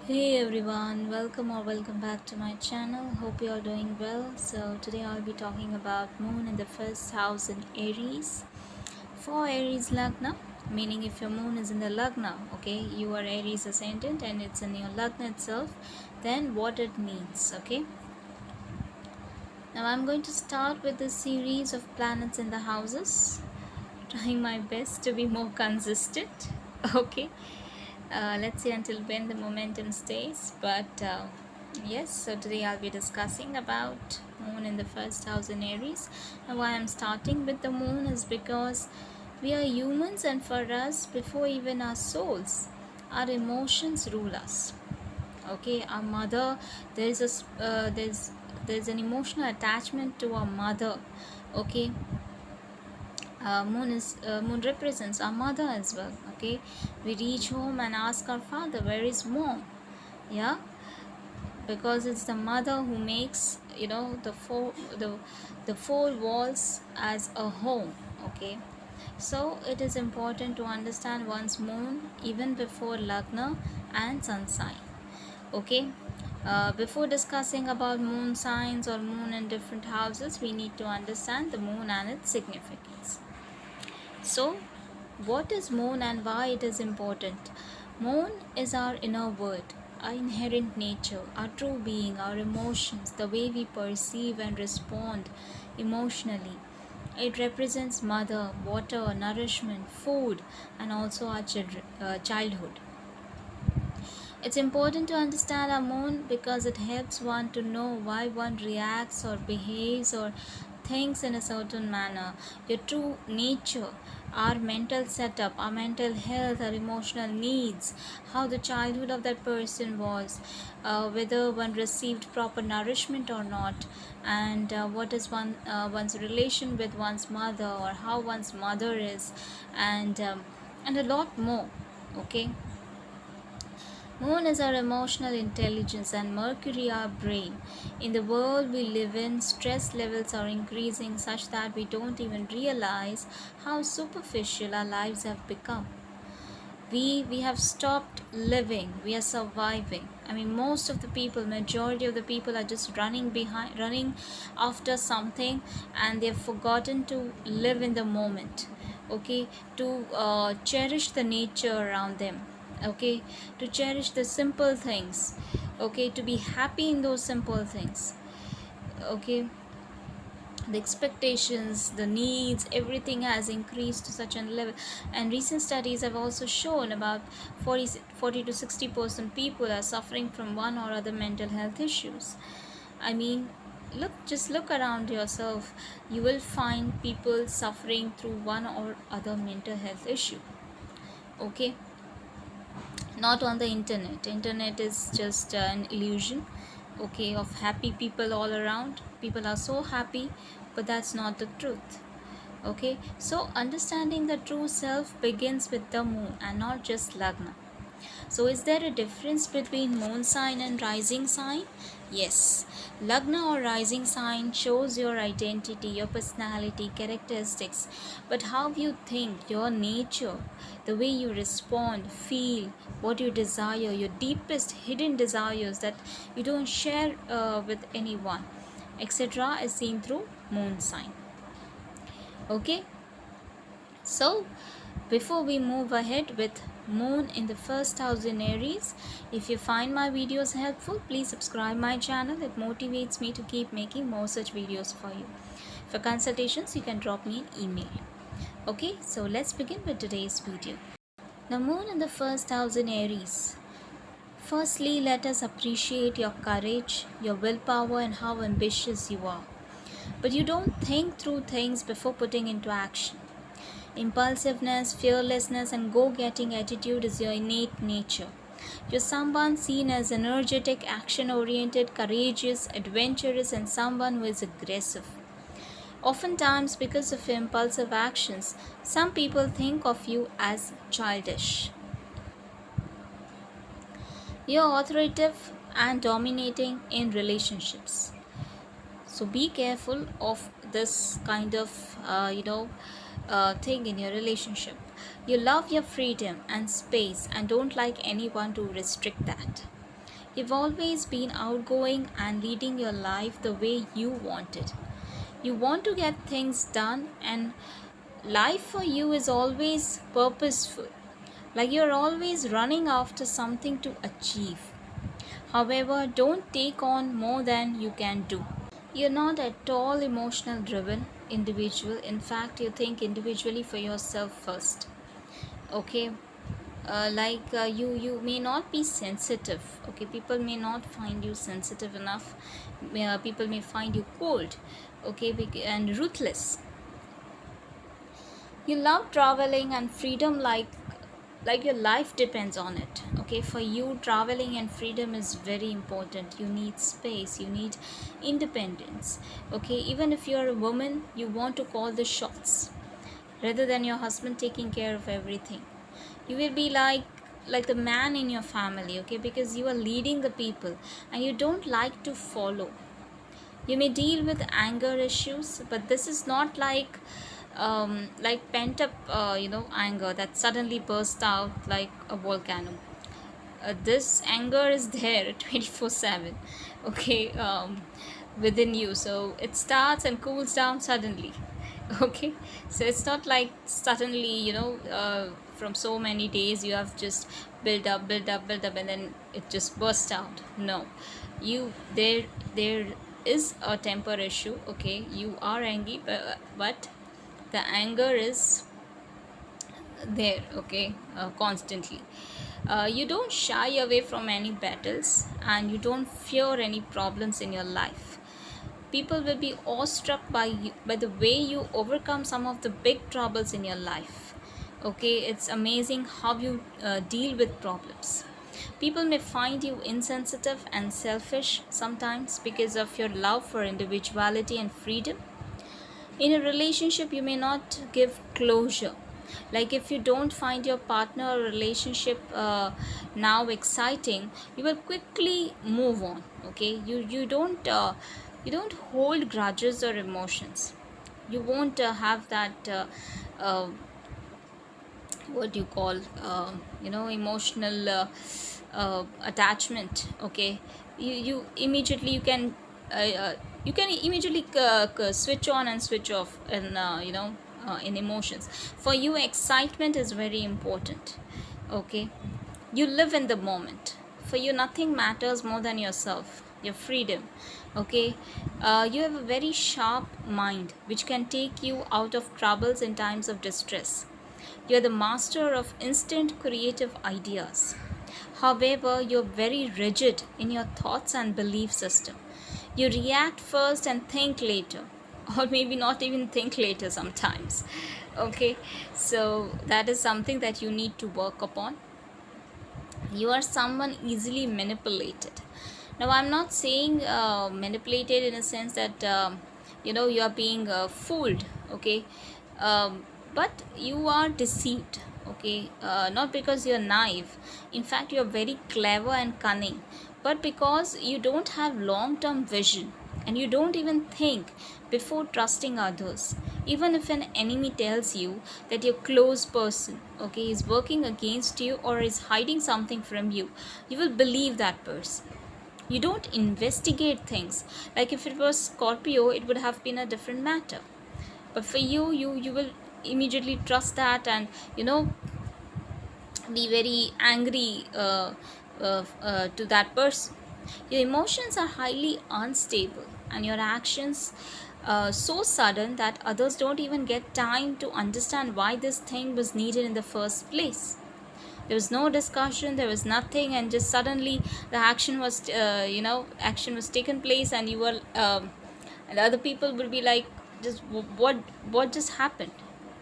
Hey everyone, welcome back to my channel. Hope you are doing well. So today I'll be talking about moon in the first house in Aries. For Aries Lagna, meaning if your moon is in the Lagna, okay, you are Aries ascendant and it's in your Lagna itself, then what it means, okay? Now I'm going to start with the series of planets in the houses, trying my best to be more consistent, okay? Let's see until when the momentum stays. But yes, so today I'll be discussing about moon in the first house in Aries. And why I'm starting with the moon is because we are humans, and for us, before even our souls, our emotions rule us. Okay, our mother, there's a there's an emotional attachment to our mother. Okay, moon represents our mother as well. Okay, we reach home and ask our father, where is mom? Yeah, because it's the mother who makes the four walls as a home. Okay, so it is important to understand one's moon even before lagna and sun sign. Okay, before discussing about moon signs or moon in different houses, we need to understand the moon and its significance. So, what is moon and why it is important? Moon is our inner world, our inherent nature, our true being, our emotions, the way we perceive and respond emotionally. It represents mother, water, nourishment, food, and also our childhood. It's important to understand our moon because it helps one to know why one reacts or behaves or thinks in a certain manner. Your true nature, our mental setup, our mental health, our emotional needs, how the childhood of that person was, whether one received proper nourishment or not, and what is one's relation with one's mother or how one's mother is, and a lot more. Okay, Moon is our emotional intelligence and Mercury our brain. In the world we live in, stress levels are increasing such that we don't even realize how superficial our lives have become. We have stopped living, we are surviving. I mean, most of the people, majority of the people are just running after something, and they've forgotten to live in the moment. Okay, to cherish the nature around them. Okay, to cherish the simple things. Okay, to be happy in those simple things. Okay, the expectations, the needs, everything has increased to such a level. And recent studies have also shown about 40 to 60% people are suffering from one or other mental health issues. I mean, look around yourself. You will find people suffering through one or other mental health issue. Okay, not on the internet is just an illusion, okay, of happy people all around. People are so happy, but that's not the truth. Okay, so understanding the true self begins with the moon and not just lagna. So, is there a difference between moon sign and rising sign? Yes. Lagna or rising sign shows your identity, your personality, characteristics, but how you think, your nature, the way you respond, feel, what you desire, your deepest hidden desires that you don't share with anyone, etc., is seen through moon sign. Okay, so, before we move ahead with Moon in the first house in Aries, if you find my videos helpful, please subscribe my channel. It motivates me to keep making more such videos for you. For consultations, you can drop me an email. Okay, so let's begin with today's video. The Moon in the first house in Aries. Firstly, let us appreciate your courage, your willpower, and how ambitious you are. But you don't think through things before putting into action. Impulsiveness, fearlessness, and go getting attitude is your innate nature. You're someone seen as energetic, action oriented, courageous, adventurous, and someone who is aggressive. Oftentimes, because of your impulsive actions, some people think of you as childish. You're authoritative and dominating in relationships. So be careful of this kind of thing in your relationship. You love your freedom and space and don't like anyone to restrict that. You've always been outgoing and leading your life the way you want it. You want to get things done, and life for you is always purposeful. Like you're always running after something to achieve. However, don't take on more than you can do. You're not at all emotional driven individual. In fact, you think individually for yourself first. Okay, you may not be sensitive. Okay, people may not find you sensitive enough. People may find you cold. Okay, and ruthless. You love traveling and freedom like your life depends on it. Okay, for you traveling and freedom is very important. You need space, you need independence. Okay, even if you're a woman, you want to call the shots rather than your husband taking care of everything. You will be like the man in your family. Okay, because you are leading the people and you don't like to follow. You may deal with anger issues, but this is not like pent up anger that suddenly bursts out like a volcano. This anger is there 24/7. Okay, within you, so it starts and cools down suddenly. Okay, so it's not like suddenly, from so many days you have just build up and then it just bursts out. No, you there is a temper issue. Okay, you are angry, but the anger is there. Okay, constantly. You don't shy away from any battles, and you don't fear any problems in your life. People will be awestruck by you, by the way you overcome some of the big troubles in your life. Okay, it's amazing how you deal with problems. People may find you insensitive and selfish sometimes because of your love for individuality and freedom. In a relationship, you may not give closure. Like if you don't find your partner or relationship now exciting, you will quickly move on. Okay, you don't hold grudges or emotions. You won't have that uh, what do you call emotional attachment. Okay, you immediately you can immediately switch on and switch off in emotions. For you, excitement is very important. Okay, you live in the moment. For you, nothing matters more than yourself, your freedom. Okay, you have a very sharp mind which can take you out of troubles in times of distress. You are the master of instant creative ideas. However, you're very rigid in your thoughts and belief system. You react first and think later, or maybe not even think later sometimes. Okay, so that is something that you need to work upon. You are someone easily manipulated. Now, I'm not saying manipulated in a sense that you are being fooled. Okay, but you are deceived. Okay, not because you're naive. In fact, you're very clever and cunning, but because you don't have long term vision and you don't even think before trusting others. Even if an enemy tells you that your close person, okay, is working against you or is hiding something from you, you will believe that person. You don't investigate things. Like if it was Scorpio, it would have been a different matter, but for you will immediately trust that, and be very angry to that person. Your emotions are highly unstable, and your actions so sudden that others don't even get time to understand why this thing was needed in the first place. There was no discussion, there was nothing, and just suddenly the action was taken place, and you were and other people will be like, just what just happened.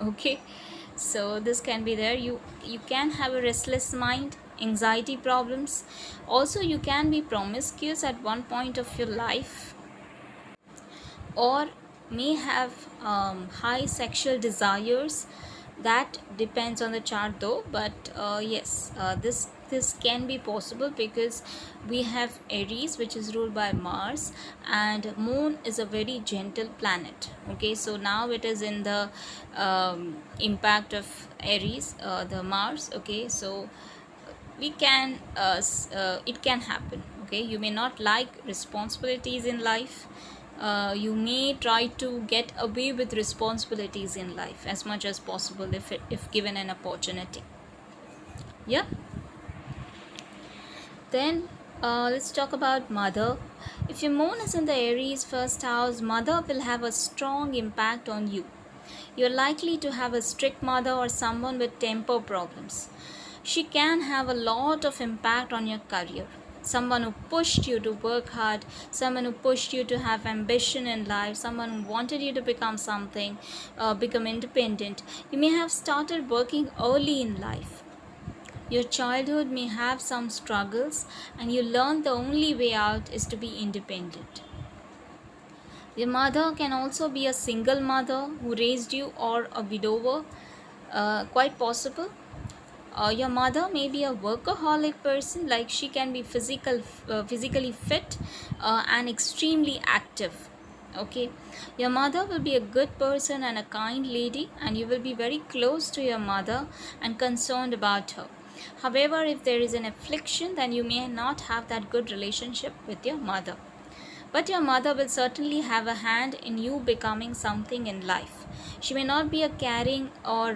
Okay, so this can be there. You can have a restless mind, anxiety problems. Also, you can be promiscuous at one point of your life, or may have high sexual desires. That depends on the chart though, but yes, this can be possible because we have Aries, which is ruled by Mars, and Moon is a very gentle planet. Okay, so now it is in the impact of Aries, the Mars. Okay, so it can happen, Okay, you may not like responsibilities in life. You may try to get away with responsibilities in life as much as possible if given an opportunity. Yeah. Then let's talk about mother. If your moon is in the Aries first house, mother will have a strong impact on you. You're likely to have a strict mother or someone with temper problems. She can have a lot of impact on your career. Someone who pushed you to work hard, someone who pushed you to have ambition in life, someone who wanted you to become something, become independent. You may have started working early in life. Your childhood may have some struggles, and you learn the only way out is to be independent. Your mother can also be a single mother who raised you, or a widower, quite possible. Your mother may be a workaholic person, like she can be physically fit and extremely active. Okay, your mother will be a good person and a kind lady, and you will be very close to your mother and concerned about her. However, if there is an affliction, then you may not have that good relationship with your mother. But your mother will certainly have a hand in you becoming something in life. She may not be a caring or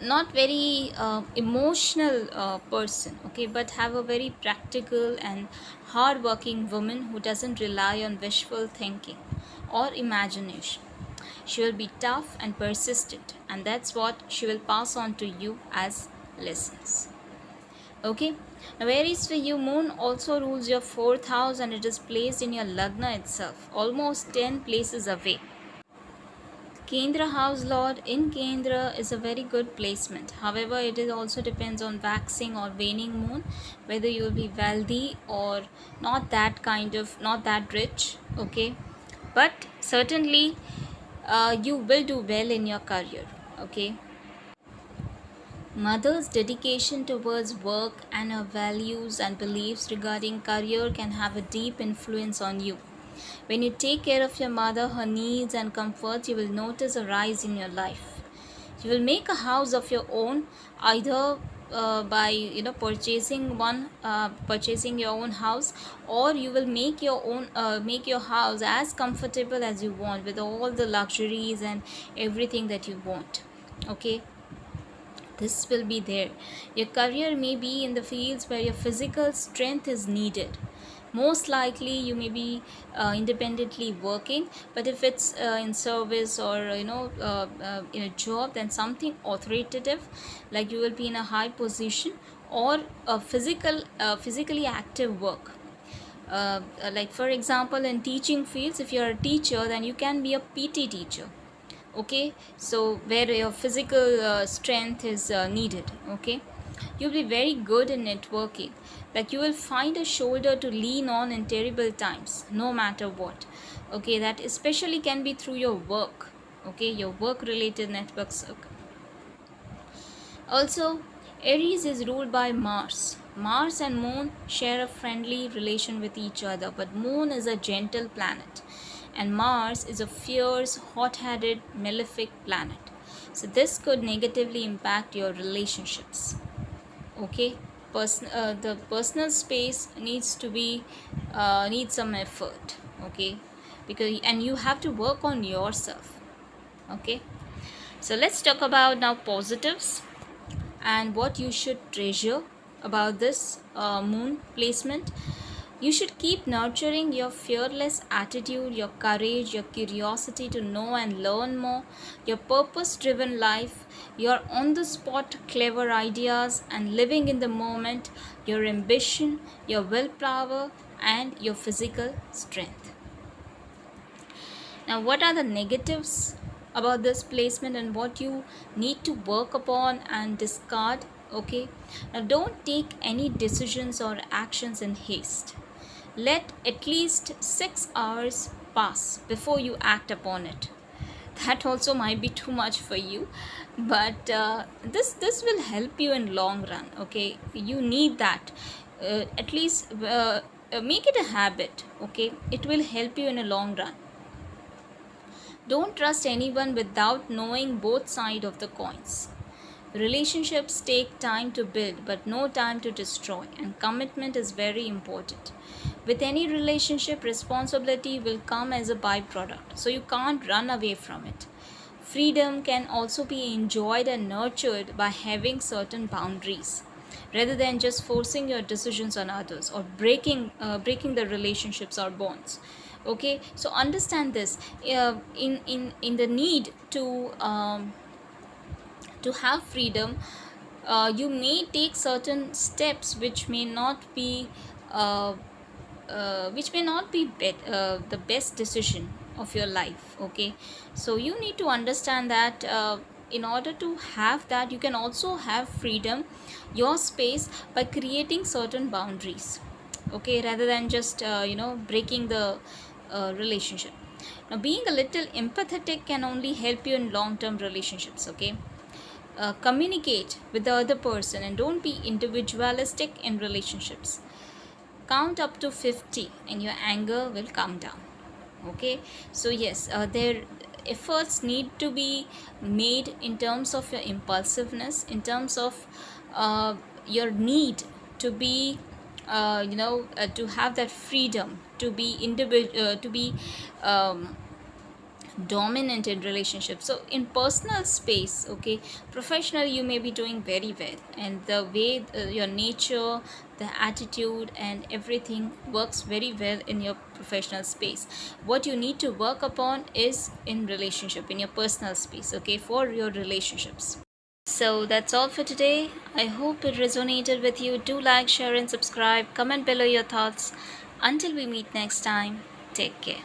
not very emotional person, okay, but have a very practical and hard working woman who doesn't rely on wishful thinking or imagination. She will be tough and persistent, and that's what she will pass on to you as lessons. Okay, now Aries for you, moon also rules your fourth house, and it is placed in your lagna itself, almost 10 places away. Kendra house lord in Kendra is a very good placement. However, it is also depends on waxing or waning moon, whether you will be wealthy or not, that kind of, not that rich. Okay, but certainly you will do well in your career. Okay, mother's dedication towards work and her values and beliefs regarding career can have a deep influence on you. When you take care of your mother, her needs and comforts, you will notice a rise in your life. You will make a house of your own, either by purchasing your own house, or you will make your house as comfortable as you want, with all the luxuries and everything that you want. Okay, this will be there. Your career may be in the fields where your physical strength is needed. Most likely you may be independently working, but if it's in service or in a job, then something authoritative, like you will be in a high position, or a physically active work. Like for example, in teaching fields, if you're a teacher, then you can be a PT teacher. Okay, so where your physical strength is needed. Okay, you'll be very good in networking, like you will find a shoulder to lean on in terrible times, no matter what. Okay, that especially can be through your work. Okay, your work related network circle. Also, Aries is ruled by Mars. Mars and Moon share a friendly relation with each other, but Moon is a gentle planet and Mars is a fierce, hot headed, malefic planet. So, this could negatively impact your relationships. Okay, the personal space needs to be needs some effort. Okay, because and you have to work on yourself. Okay, so let's talk about now positives and what you should treasure about this moon placement. You should keep nurturing your fearless attitude, your courage, your curiosity to know and learn more, your purpose driven life, your on the spot clever ideas and living in the moment, your ambition, your willpower, and your physical strength. Now, what are the negatives about this placement and what you need to work upon and discard? Okay, now don't take any decisions or actions in haste. Let at least 6 hours pass before you act upon it. That also might be too much for you, but this will help you in long run. Okay, you need that. At least make it a habit. Okay, it will help you in a long run. Don't trust anyone without knowing both sides of the coins. Relationships take time to build, but no time to destroy, and commitment is very important. With any relationship, responsibility will come as a byproduct, so you can't run away from it. Freedom can also be enjoyed and nurtured by having certain boundaries rather than just forcing your decisions on others or breaking the relationships or bonds. Okay, so understand this. In the need to have freedom, you may take certain steps uh, which may not be the best decision of your life. Okay, so you need to understand that in order to have that, you can also have freedom, your space, by creating certain boundaries. Okay, rather than just breaking the relationship. Now, being a little empathetic can only help you in long term relationships. Okay, communicate with the other person and don't be individualistic in relationships. Count up to 50 and your anger will come down. Okay, so yes, their efforts need to be made in terms of your impulsiveness, in terms of your need to be to have that freedom to be to be um, dominant in relationships. So in personal space, okay, professional, you may be doing very well, and the way your nature, the attitude and everything works very well in your professional space. What you need to work upon is in relationship, in your personal space, okay, for your relationships. So that's all for today. I hope it resonated with you. Do like, share and subscribe. Comment below your thoughts. Until we meet next time, take care.